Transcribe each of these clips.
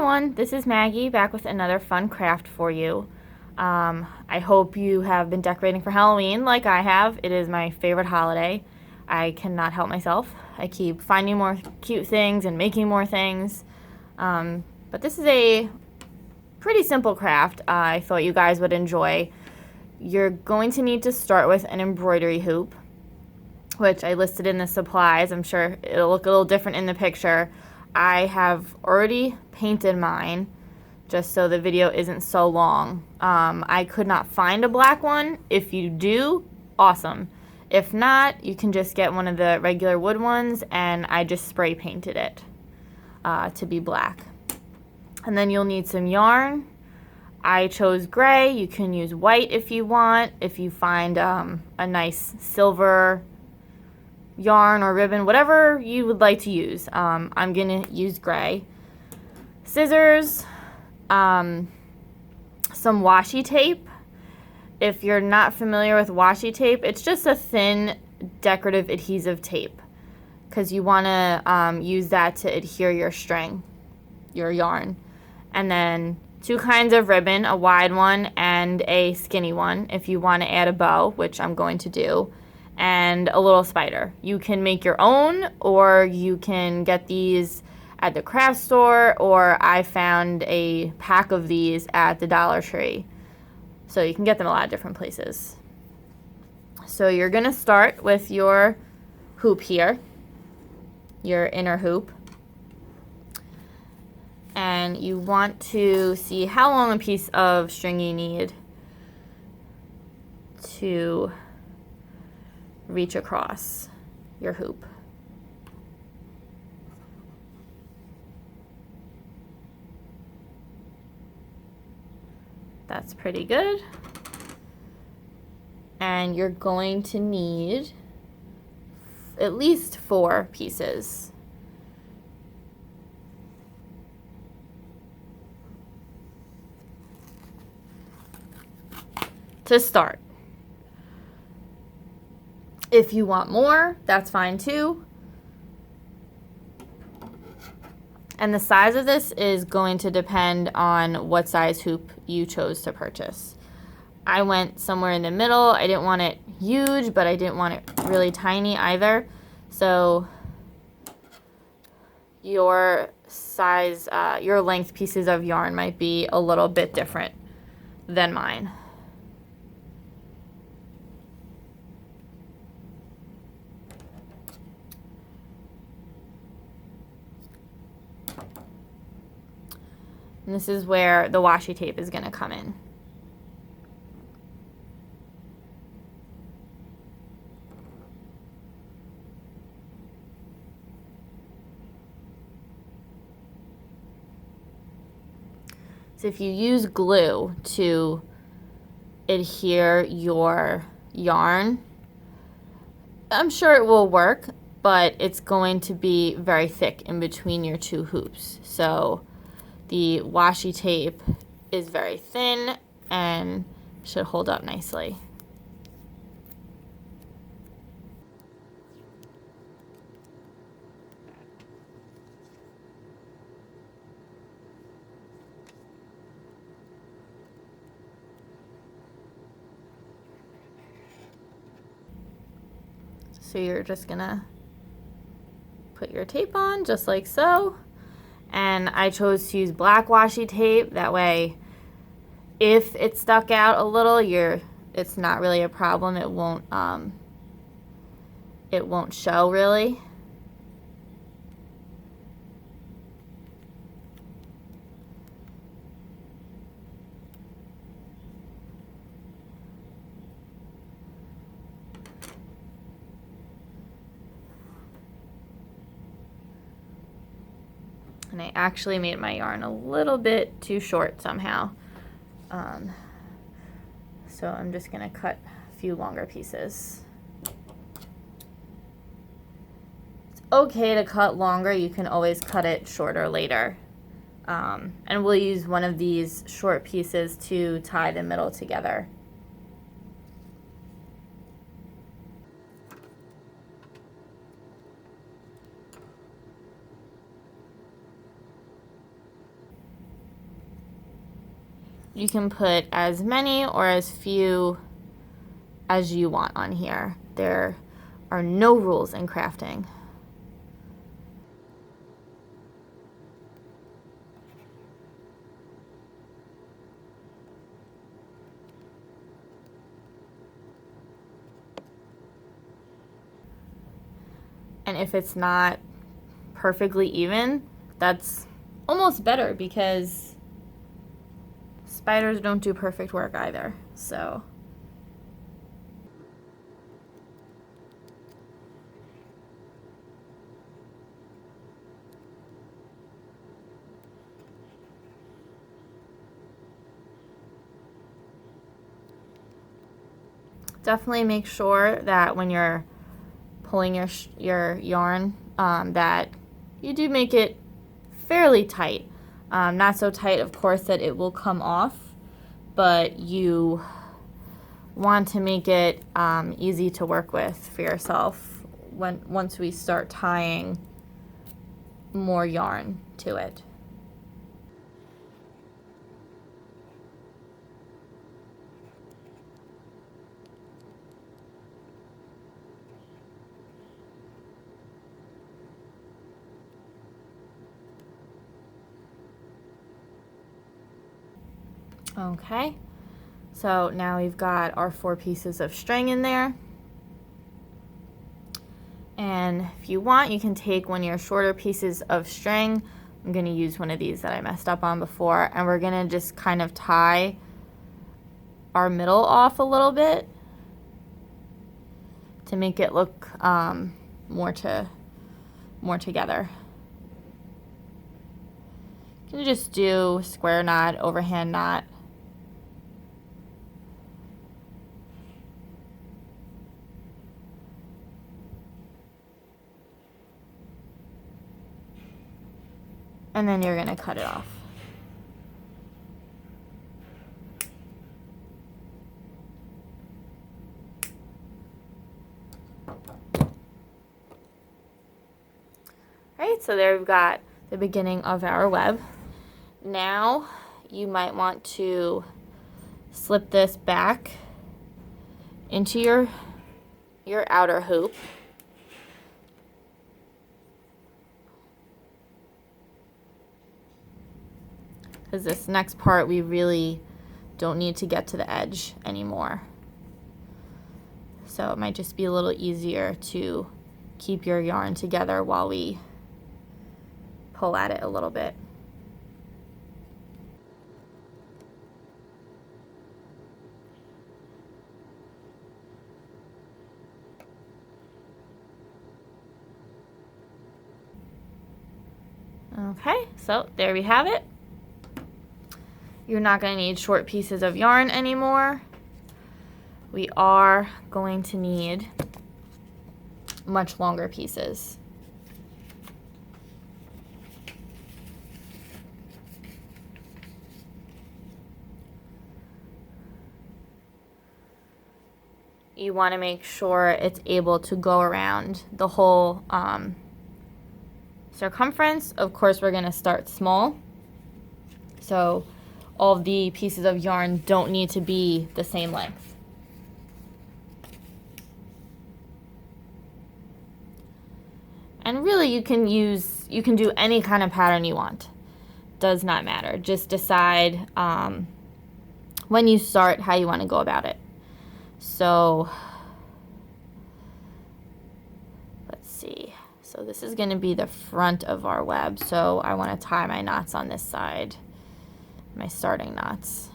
everyone, this is Maggie back with another fun craft for you. I hope you have been decorating for Halloween like I have. It is my favorite holiday. I cannot help myself. I keep finding more cute things and making more things. But this is a pretty simple craft I thought you guys would enjoy. You're going to need to start with an embroidery hoop, which I listed in the supplies. I'm sure it'll look a little different in the picture. I have already painted mine just so the video isn't so long. I could not find a black one. If you do, awesome. If not, you can just get one of the regular wood ones, and I just spray painted it to be black. And then you'll need some yarn. I chose gray. You can use white if you want. If you find a nice silver yarn or ribbon, whatever you would like to use. I'm gonna use gray. Scissors, some washi tape. If you're not familiar with washi tape, it's just a thin decorative adhesive tape because you want to use that to adhere your string, your yarn. And then 2 kinds of ribbon, a wide one and a skinny one if you want to add a bow, which I'm going to do, and a little spider. You can make your own, or you can get these at the craft store, or I found a pack of these at the Dollar Tree. So you can get them a lot of different places. So you're gonna start with your hoop here, your inner hoop. And you want to see how long a piece of string you need to reach across your hoop. That's pretty good. And you're going to need at least 4 pieces. To start. If you want more, that's fine too. And the size of this is going to depend on what size hoop you chose to purchase. I went somewhere in the middle. I didn't want it huge, but I didn't want it really tiny either. So your size, your length pieces of yarn might be a little bit different than mine. And this is where the washi tape is going to come in. So if you use glue to adhere your yarn, I'm sure it will work, but it's going to be very thick in between your 2 hoops. So the washi tape is very thin and should hold up nicely. So you're just gonna put your tape on just like so. And I chose to use black washi tape. That way, if it stuck out a little, it's not really a problem. It won't show really. And I actually made my yarn a little bit too short somehow. So I'm just gonna cut a few longer pieces. It's okay to cut longer. You can always cut it shorter later. And we'll use one of these short pieces to tie the middle together. You can put as many or as few as you want on here. There are no rules in crafting. And if it's not perfectly even, that's almost better, because spiders don't do perfect work either. So definitely make sure that when you're pulling your yarn, that you do make it fairly tight. Not so tight, of course, that it will come off, but you want to make it easy to work with for yourself once we start tying more yarn to it. Okay, so now we've got our 4 pieces of string in there. And if you want, you can take one of your shorter pieces of string. I'm going to use one of these that I messed up on before, and we're going to just kind of tie our middle off a little bit to make it look more together. You can just do square knot, overhand knot. And then you're going to cut it off. Alright, so there we've got the beginning of our web. Now you might want to slip this back into your outer hoop. Because this next part we really don't need to get to the edge anymore. So it might just be a little easier to keep your yarn together while we pull at it a little bit. Okay, so there we have it. You're not going to need short pieces of yarn anymore. We are going to need much longer pieces. You want to make sure it's able to go around the whole circumference. Of course, we're going to start small. So all of the pieces of yarn don't need to be the same length. And really you can do any kind of pattern you want. Does not matter. Just decide when you start how you want to go about it. So let's see. So this is going to be the front of our web. So I want to tie my knots on this side. My starting knots.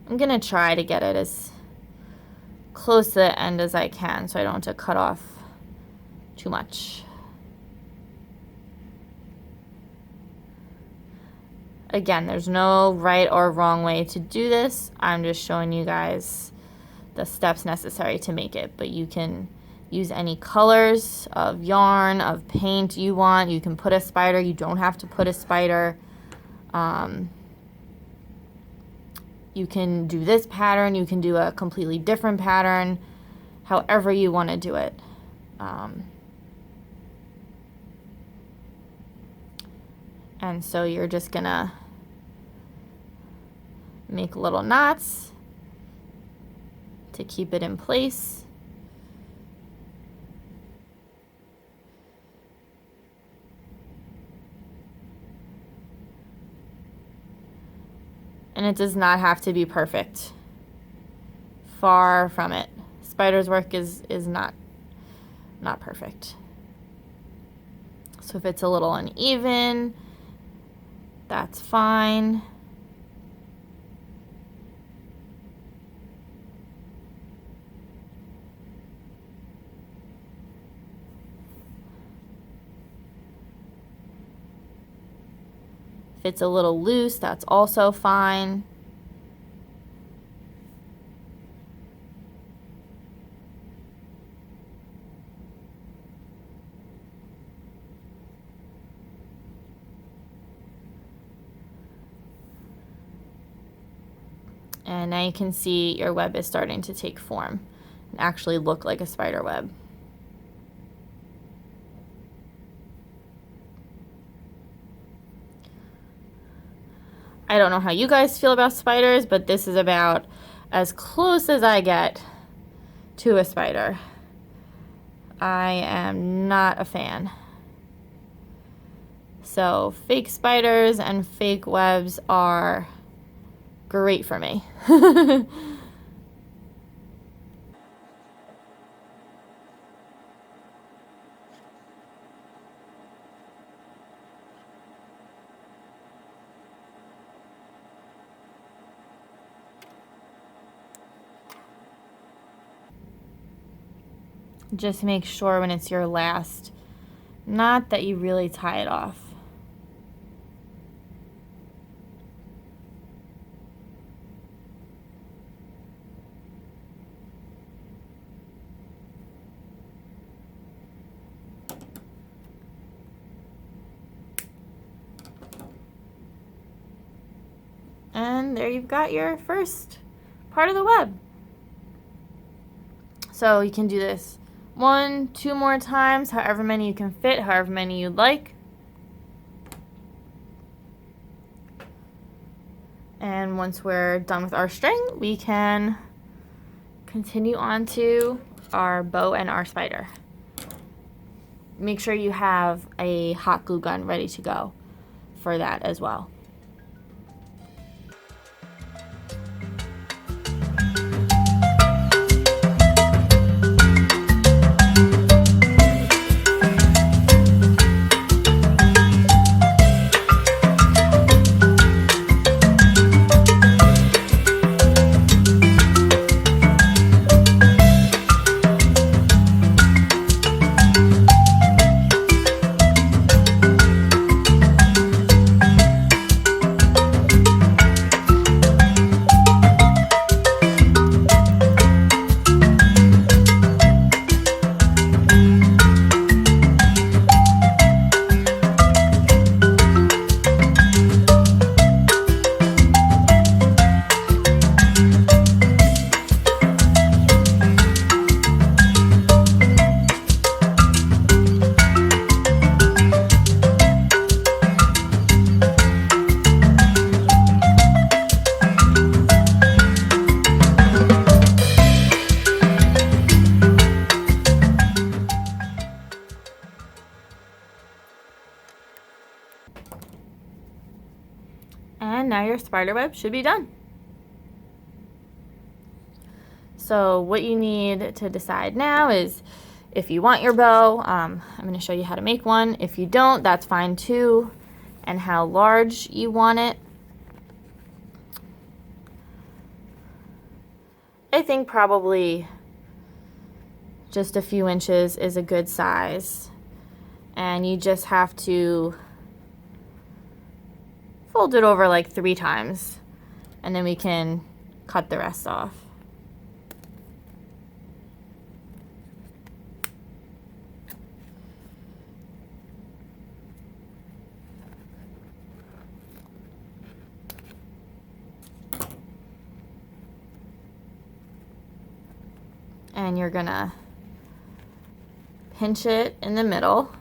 I'm gonna try to get it as close to the end as I can so I don't have to cut off too much. Again, there's no right or wrong way to do this. I'm just showing you guys the steps necessary to make it, but you can use any colors of yarn, of paint you want. You can put a spider. You don't have to put a spider. You can do this pattern. You can do a completely different pattern, however you want to do it. And so you're just gonna make little knots to keep it in place. And it does not have to be perfect. Far from it. Spider's work is not perfect. So if it's a little uneven, that's fine. If it's a little loose, that's also fine. And now you can see your web is starting to take form and actually look like a spider web. I don't know how you guys feel about spiders, but this is about as close as I get to a spider. I am not a fan. So fake spiders and fake webs are great for me. Just make sure when it's your last knot that you really tie it off. And there you've got your first part of the web. So you can do this 1, 2 more times, however many you can fit, however many you'd like. And once we're done with our string, we can continue on to our bow and our spider. Make sure you have a hot glue gun ready to go for that as well. And now your spider web should be done. So what you need to decide now is if you want your bow, I'm going to show you how to make one. If you don't, that's fine too, and how large you want it. I think probably just a few inches is a good size, and you just have to fold it over like 3 times, and then we can cut the rest off. And you're gonna pinch it in the middle.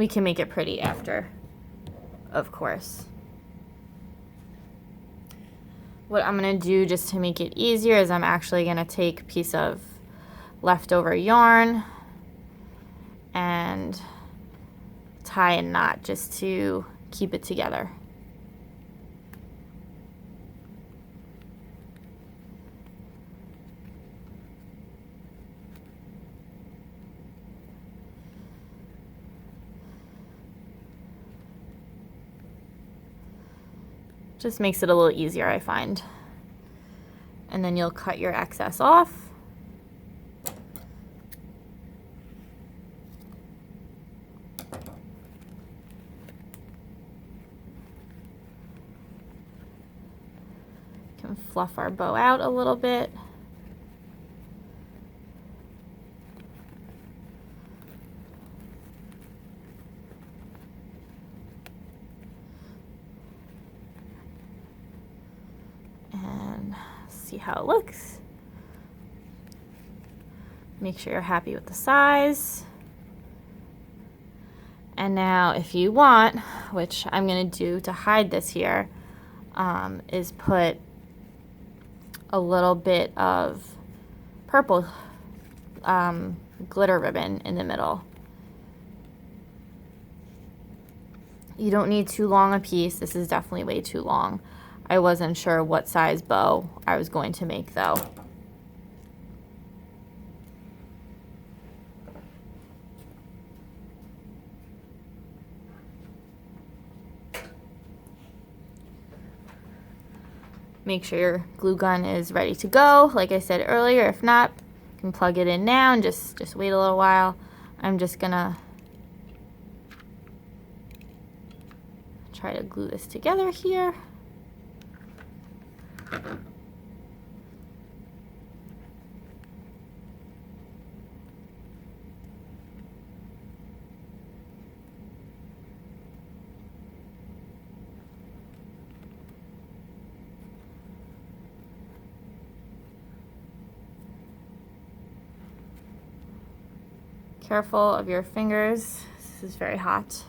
We can make it pretty after, of course. What I'm going to do just to make it easier is I'm actually going to take a piece of leftover yarn and tie a knot just to keep it together. Just makes it a little easier, I find. And then you'll cut your excess off. Can fluff our bow out a little bit. See how it looks. Make sure you're happy with the size. And now if you want, which I'm going to do to hide this here, is put a little bit of purple glitter ribbon in the middle. You don't need too long a piece. This is definitely way too long. I wasn't sure what size bow I was going to make though. Make sure your glue gun is ready to go. Like I said earlier, if not, you can plug it in now and just wait a little while. I'm just gonna try to glue this together here. Careful of your fingers. This is very hot.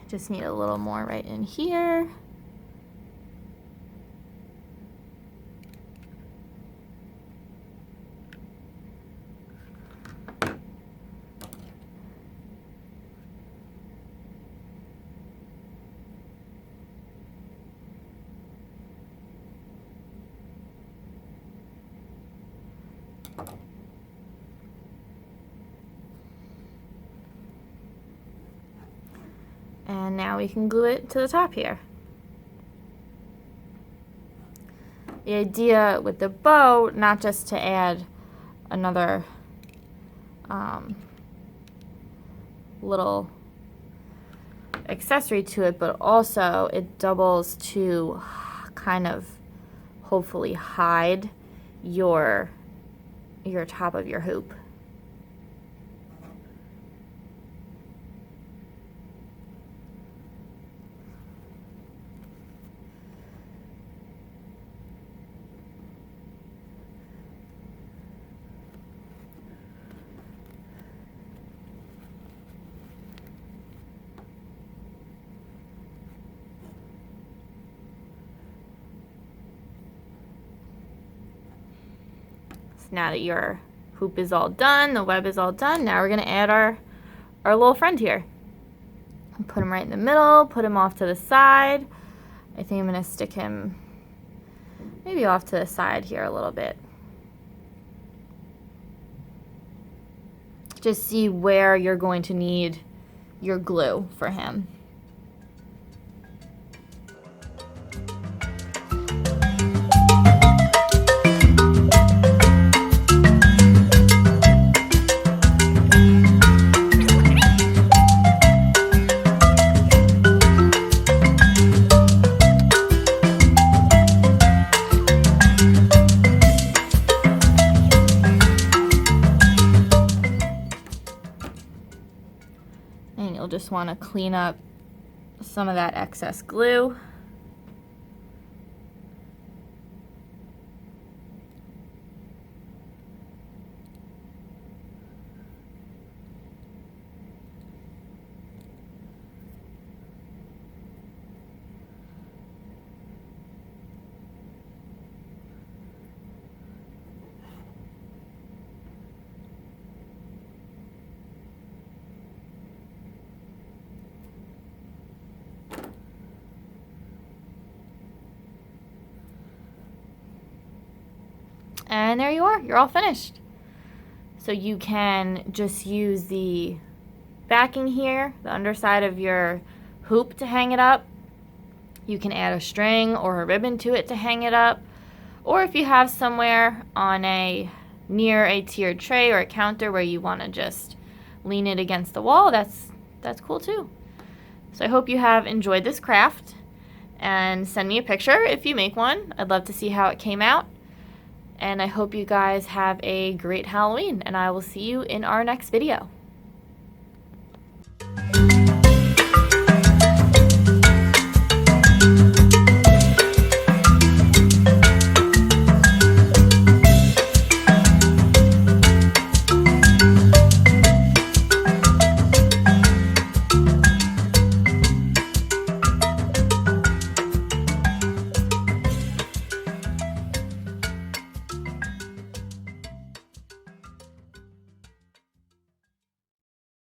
Just need a little more right in here. And now we can glue it to the top here. The idea with the bow, not just to add another little accessory to it, but also it doubles to kind of hopefully hide your top of your hoop. Now that your hoop is all done, the web is all done, now we're going to add our little friend here. Put him right in the middle, put him off to the side. I think I'm going to stick him maybe off to the side here a little bit. Just see where you're going to need your glue for him. And you'll just want to clean up some of that excess glue. And there you are. You're all finished. So you can just use the backing here, the underside of your hoop, to hang it up. You can add a string or a ribbon to it to hang it up. Or if you have somewhere on near a tiered tray or a counter where you want to just lean it against the wall, that's cool too. So I hope you have enjoyed this craft, and send me a picture if you make one. I'd love to see how it came out. And I hope you guys have a great Halloween, and I will see you in our next video.